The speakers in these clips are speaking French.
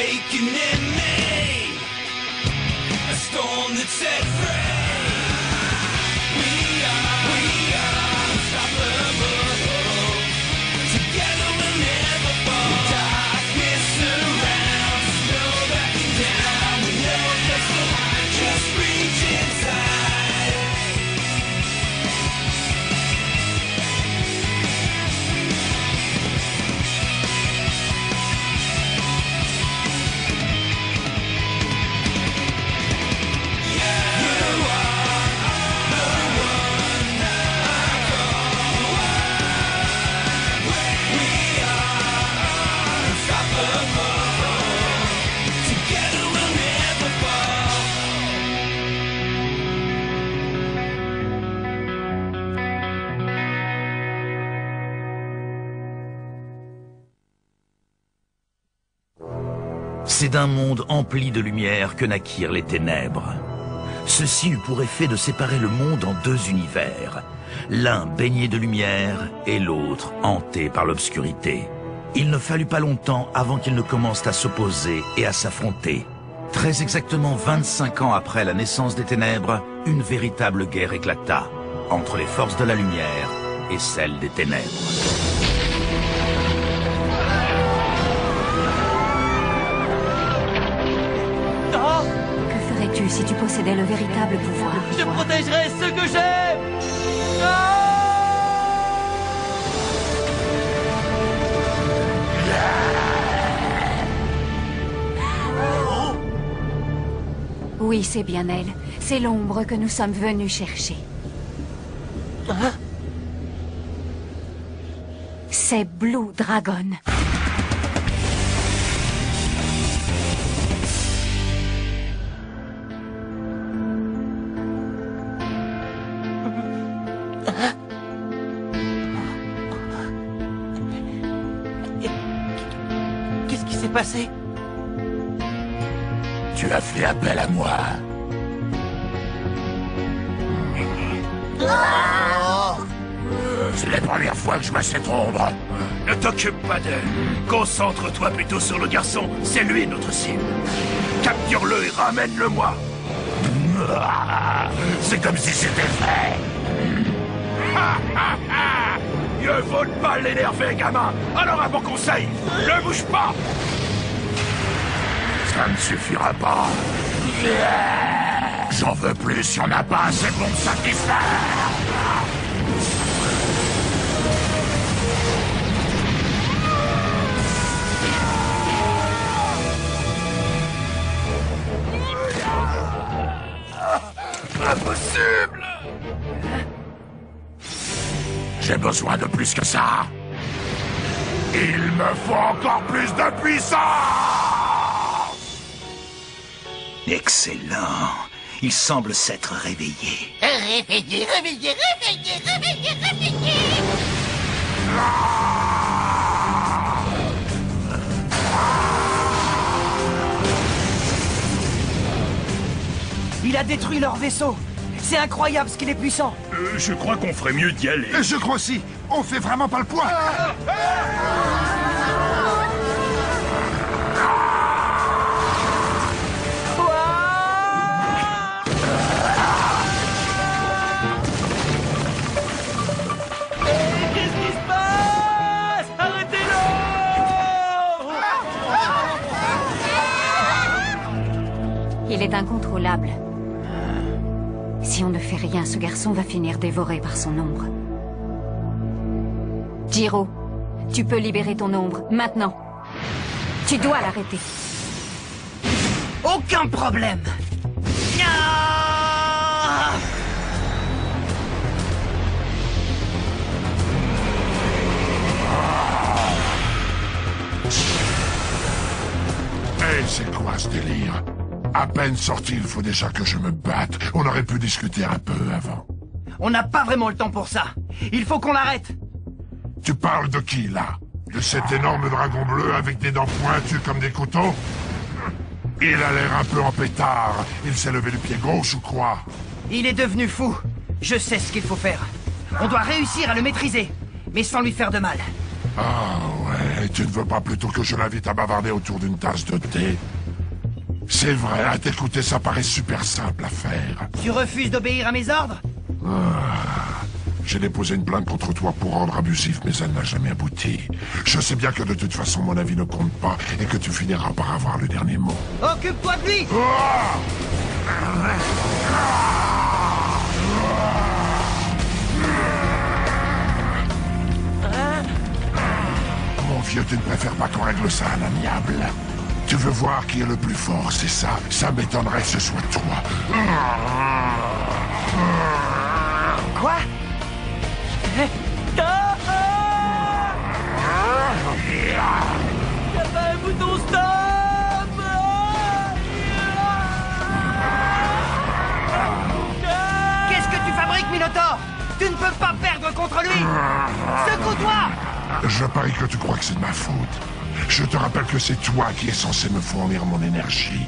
awakening me, a storm that set free. We are unstoppable. Together we'll never fall. Darkness surrounds us, no backing down. We never face behind, just reach inside. C'est d'un monde empli de lumière que naquirent les ténèbres. Ceci eut pour effet de séparer le monde en deux univers, l'un baigné de lumière et l'autre hanté par l'obscurité. Il ne fallut pas longtemps avant qu'ils ne commencent à s'opposer et à s'affronter. Très exactement 25 ans après la naissance des ténèbres, une véritable guerre éclata entre les forces de la lumière et celles des ténèbres. Que ferais-tu si tu possédais le véritable pouvoir? Je protégerai ceux que j'aime. Oui, c'est bien elle. C'est l'ombre que nous sommes venus chercher. C'est Blue Dragon. Qu'est-ce qui s'est passé? Tu as fait appel à moi. C'est la première fois que je vois cette ombre. Ne t'occupe pas d'elle. Concentre-toi plutôt sur le garçon. C'est lui notre cible. Capture-le et ramène-le-moi. C'est comme si c'était fait. Mieux vaut ne pas l'énerver, gamin. Alors un bon conseil, ne bouge pas. Ça ne suffira pas. J'en veux plus, y'en a pas assez pour me satisfaire. Impossible. J'ai besoin de plus que ça. Il me faut encore plus de puissance. Excellent. Il semble s'être réveillé. Réveillez, réveillez, réveillez, réveillez, réveillez. Il a détruit leur vaisseau. C'est incroyable ce qu'il est puissant. Je crois qu'on ferait mieux d'y aller. Je crois aussi. On fait vraiment pas le poids. Qu'est-ce qui se passe? Arrêtez-le! Il est incontrôlable. Si on ne fait rien, ce garçon va finir dévoré par son ombre. Jiro, tu peux libérer ton ombre, maintenant. Tu dois l'arrêter. Aucun problème. Hey, c'est quoi ce délire? À peine sorti, il faut déjà que je me batte. On aurait pu discuter un peu avant. On n'a pas vraiment le temps pour ça. Il faut qu'on l'arrête. Tu parles de qui, là? De cet énorme dragon bleu avec des dents pointues comme des couteaux? Il a l'air un peu en pétard. Il s'est levé du pied gauche ou quoi? Il est devenu fou. Je sais ce qu'il faut faire. On doit réussir à le maîtriser, mais sans lui faire de mal. Ah ouais. Et tu ne veux pas plutôt que je l'invite à bavarder autour d'une tasse de thé? C'est vrai, à t'écouter, ça paraît super simple à faire. Tu refuses d'obéir à mes ordres? J'ai déposé une plainte contre toi pour ordre abusif, mais elle n'a jamais abouti. Je sais bien que de toute façon, mon avis ne compte pas et que tu finiras par avoir le dernier mot. Occupe-toi de lui! Mon vieux, tu ne préfères pas qu'on règle ça à l'amiable? Tu veux voir qui est le plus fort, c'est ça? Ça m'étonnerait que ce soit toi. Quoi? Y'a pas un bouton stop! Qu'est-ce que tu fabriques, Minotaur? Tu ne peux pas perdre contre lui! Secoue-toi! Je parie que tu crois que c'est de ma faute. Je te rappelle que c'est toi qui es censé me fournir mon énergie.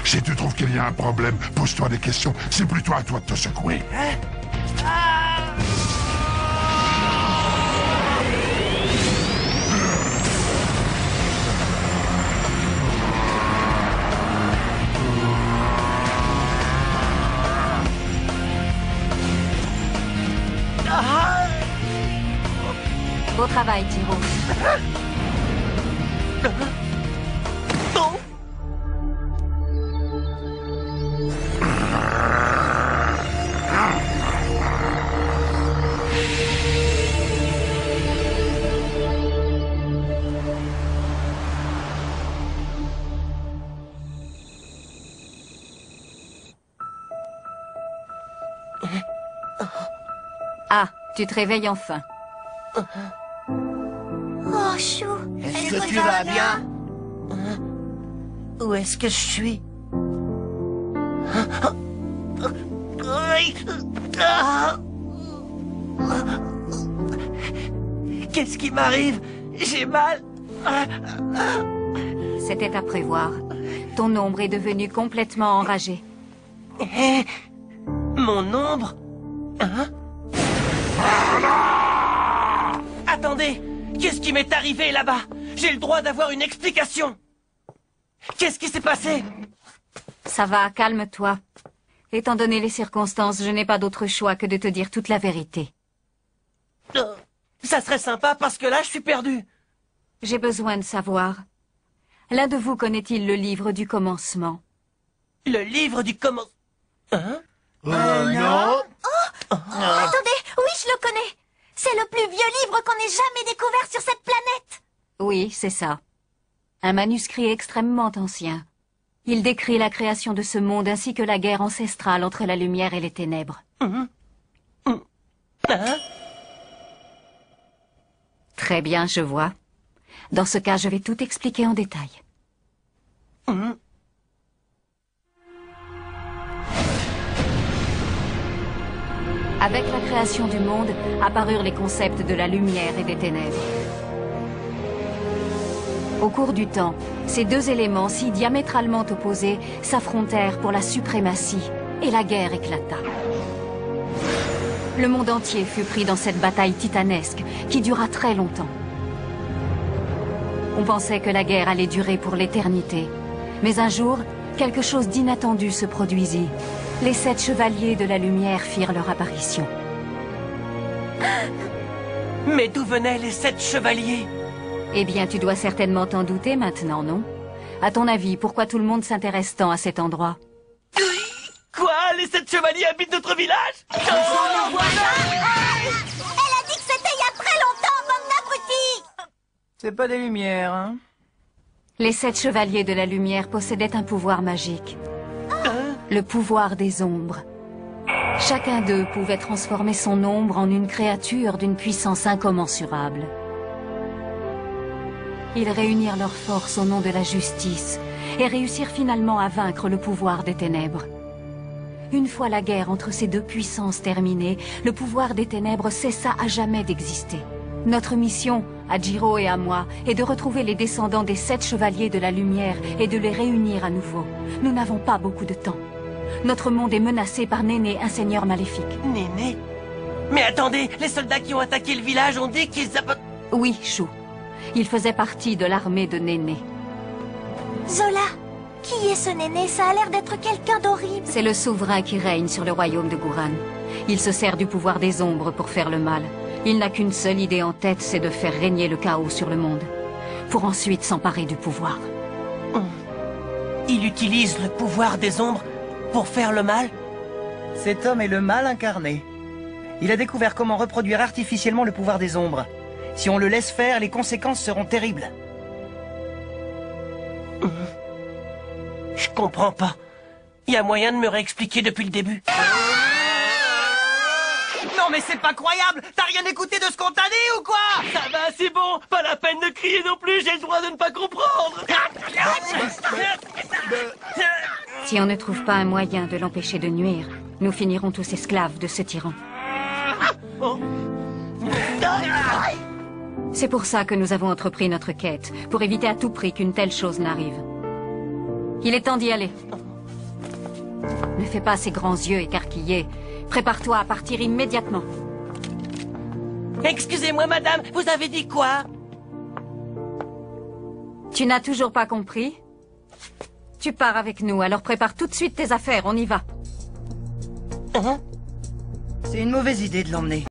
Si tu trouves qu'il y a un problème, pose-toi des questions. C'est plutôt à toi de te secouer. Beau travail, Tiro. Ah, tu te réveilles enfin. Oh, Chou. Est-ce que tu vas bien? Où est-ce que je suis? Qu'est-ce qui m'arrive? J'ai mal. C'était à prévoir. Ton ombre est devenue complètement enragée. Mon ombre? Hein? Attendez! Qu'est-ce qui m'est arrivé là-bas? J'ai le droit d'avoir une explication! Qu'est-ce qui s'est passé? Ça va, calme-toi. Étant donné les circonstances, je n'ai pas d'autre choix que de te dire toute la vérité. Ça serait sympa parce que là, je suis perdu. J'ai besoin de savoir. L'un de vous connaît-il le livre du commencement? Le livre du comment... Hein? Non. Attendez, oui, je le connais. C'est le plus vieux livre qu'on ait jamais découvert sur cette planète. Oui, c'est ça. Un manuscrit extrêmement ancien. Il décrit la création de ce monde ainsi que la guerre ancestrale entre la lumière et les ténèbres. Hein? Très bien, je vois. Dans ce cas, je vais tout expliquer en détail. Avec la création du monde, apparurent les concepts de la lumière et des ténèbres. Au cours du temps, ces deux éléments si diamétralement opposés s'affrontèrent pour la suprématie et la guerre éclata. Le monde entier fut pris dans cette bataille titanesque qui dura très longtemps. On pensait que la guerre allait durer pour l'éternité. Mais un jour, quelque chose d'inattendu se produisit. Les 7 chevaliers de la lumière firent leur apparition. Mais d'où venaient les 7 chevaliers? Eh bien, tu dois certainement t'en douter maintenant, non? À ton avis, pourquoi tout le monde s'intéresse tant à cet endroit? Quoi? Les 7 chevaliers habitent notre village? Elle a dit que c'était il y a très longtemps, bande d'abrutis. C'est pas des lumières, hein? Les 7 chevaliers de la lumière possédaient un pouvoir magique. Le pouvoir des ombres. Chacun d'eux pouvait transformer son ombre en une créature d'une puissance incommensurable. Ils réunirent leurs forces au nom de la justice et réussirent finalement à vaincre le pouvoir des ténèbres. Une fois la guerre entre ces deux puissances terminée, le pouvoir des ténèbres cessa à jamais d'exister. Notre mission, à Jiro et à moi, est de retrouver les descendants des 7 chevaliers de la lumière et de les réunir à nouveau. Nous n'avons pas beaucoup de temps. Notre monde est menacé par Néné, un seigneur maléfique. Néné? Mais attendez, les soldats qui ont attaqué le village ont dit qu'ils... Oui, Chou. Il faisait partie de l'armée de Néné. Zola, qui est ce Néné? Ça a l'air d'être quelqu'un d'horrible. C'est le souverain qui règne sur le royaume de Gouran. Il se sert du pouvoir des ombres pour faire le mal. Il n'a qu'une seule idée en tête, c'est de faire régner le chaos sur le monde, pour ensuite s'emparer du pouvoir. Il utilise le pouvoir des ombres pour faire le mal? Cet homme est le mal incarné. Il a découvert comment reproduire artificiellement le pouvoir des ombres. Si on le laisse faire, les conséquences seront terribles. Je comprends pas. Il y a moyen de me réexpliquer depuis le début. Non mais c'est pas croyable! T'as rien écouté de ce qu'on t'a dit ou quoi? Ça va, c'est bon. Pas la peine de crier non plus, j'ai le droit de ne pas comprendre. Si on ne trouve pas un moyen de l'empêcher de nuire, nous finirons tous esclaves de ce tyran. C'est pour ça que nous avons entrepris notre quête, pour éviter à tout prix qu'une telle chose n'arrive. Il est temps d'y aller. Ne fais pas ces grands yeux écarquillés. Prépare-toi à partir immédiatement. Excusez-moi, madame, vous avez dit quoi? Tu n'as toujours pas compris? Tu pars avec nous, alors prépare tout de suite tes affaires, on y va. C'est une mauvaise idée de l'emmener.